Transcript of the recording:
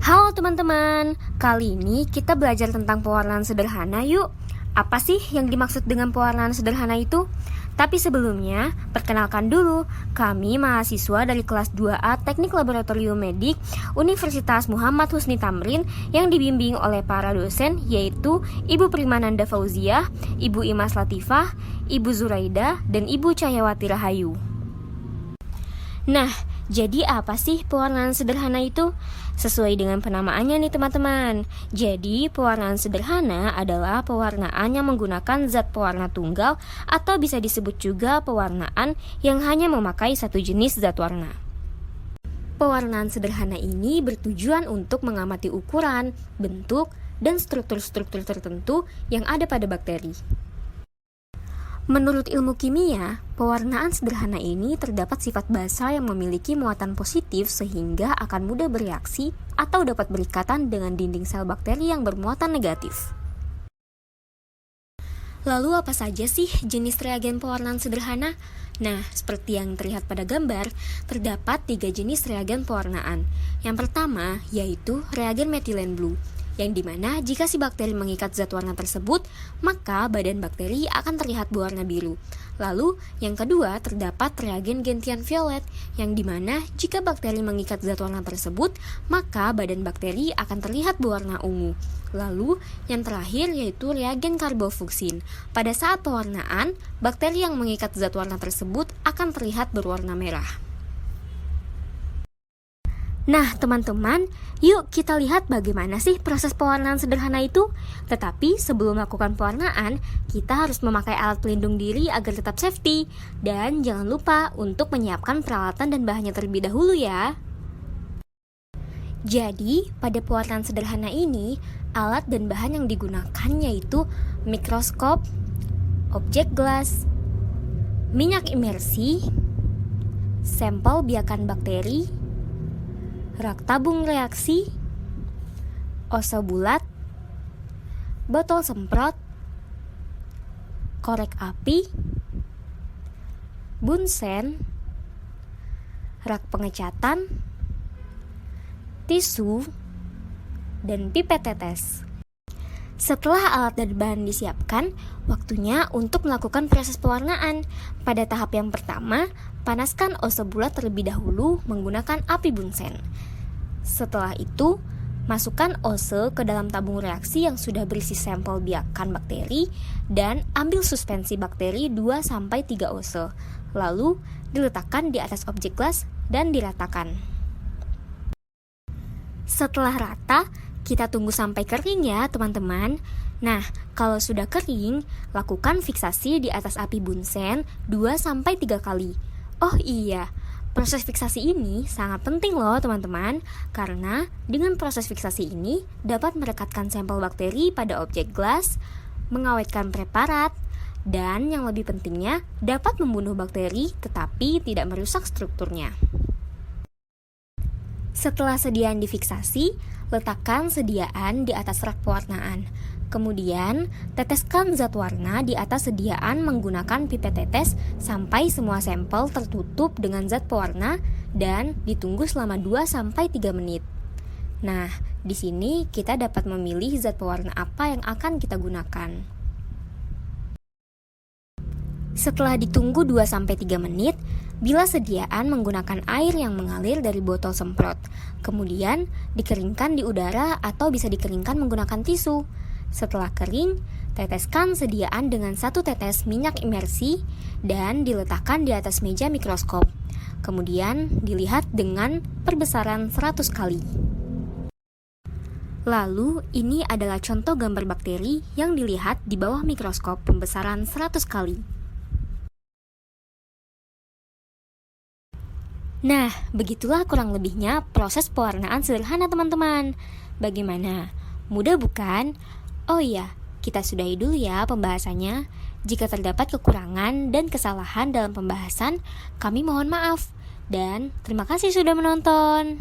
Halo teman-teman, kali ini kita belajar tentang pewarnaan sederhana yuk. Apa sih yang dimaksud dengan pewarnaan sederhana itu? Tapi sebelumnya, perkenalkan dulu, kami mahasiswa dari kelas 2A Teknik Laboratorium Medik Universitas Muhammad Husni Tamrin yang dibimbing oleh para dosen yaitu Ibu Primananda Fauziah, Ibu Imas Latifah, Ibu Zuraida, dan Ibu Cahyawati Rahayu. Nah, jadi apa sih pewarnaan sederhana itu? Sesuai dengan penamaannya nih teman-teman. Jadi pewarnaan sederhana adalah pewarnaan yang menggunakan zat pewarna tunggal atau bisa disebut juga pewarnaan yang hanya memakai satu jenis zat warna. Pewarnaan sederhana ini bertujuan untuk mengamati ukuran, bentuk, dan struktur-struktur tertentu yang ada pada bakteri. Menurut ilmu kimia, pewarnaan sederhana ini terdapat sifat basa yang memiliki muatan positif sehingga akan mudah bereaksi atau dapat berikatan dengan dinding sel bakteri yang bermuatan negatif. Lalu apa saja sih jenis reagen pewarnaan sederhana? Nah, seperti yang terlihat pada gambar, terdapat 3 jenis reagen pewarnaan. Yang pertama yaitu reagen metilen blue, yang dimana jika si bakteri mengikat zat warna tersebut, maka badan bakteri akan terlihat berwarna biru. Lalu, yang kedua terdapat reagen gentian violet, yang dimana jika bakteri mengikat zat warna tersebut, maka badan bakteri akan terlihat berwarna ungu. Lalu, yang terakhir yaitu reagen karbofluksin. Pada saat pewarnaan, bakteri yang mengikat zat warna tersebut akan terlihat berwarna merah. Nah teman-teman, yuk kita lihat bagaimana sih proses pewarnaan sederhana itu. Tetapi sebelum melakukan pewarnaan, kita harus memakai alat pelindung diri agar tetap safety. Dan jangan lupa untuk menyiapkan peralatan dan bahannya terlebih dahulu ya. Jadi pada pewarnaan sederhana ini, alat dan bahan yang digunakan yaitu mikroskop, objek gelas, minyak imersi, sampel biakan bakteri, rak tabung reaksi, oso bulat, botol semprot, korek api, bunsen, rak pengecatan, tisu, dan pipet tetes. Setelah alat dan bahan disiapkan, waktunya untuk melakukan proses pewarnaan. Pada tahap yang pertama, panaskan oso bulat terlebih dahulu menggunakan api bunsen. Setelah itu, masukkan ose ke dalam tabung reaksi yang sudah berisi sampel biakan bakteri dan ambil suspensi bakteri 2-3 ose. Lalu, diletakkan di atas objek gelas dan diratakan. Setelah rata, kita tunggu sampai kering ya teman-teman. Nah, kalau sudah kering, lakukan fiksasi di atas api bunsen 2-3 kali. Oh iya, proses fiksasi ini sangat penting loh teman-teman, karena dengan proses fiksasi ini dapat merekatkan sampel bakteri pada objek gelas, mengawetkan preparat, dan yang lebih pentingnya dapat membunuh bakteri tetapi tidak merusak strukturnya. Setelah sediaan difiksasi, letakkan sediaan di atas rak pewarnaan. Kemudian, teteskan zat warna di atas sediaan menggunakan pipet tetes sampai semua sampel tertutup dengan zat pewarna dan ditunggu selama 2-3 menit. Nah, di sini kita dapat memilih zat pewarna apa yang akan kita gunakan. Setelah ditunggu 2-3 menit, bila sediaan menggunakan air yang mengalir dari botol semprot. Kemudian, dikeringkan di udara atau bisa dikeringkan menggunakan tisu. Setelah kering, teteskan sediaan dengan 1 tetes minyak imersi dan diletakkan di atas meja mikroskop. Kemudian, dilihat dengan perbesaran 100 kali. Lalu, ini adalah contoh gambar bakteri yang dilihat di bawah mikroskop pembesaran 100 kali. Nah, begitulah kurang lebihnya proses pewarnaan sederhana teman-teman. Bagaimana? Mudah bukan? Oh iya, kita sudahi dulu ya pembahasannya. Jika terdapat kekurangan dan kesalahan dalam pembahasan, kami mohon maaf. Dan terima kasih sudah menonton.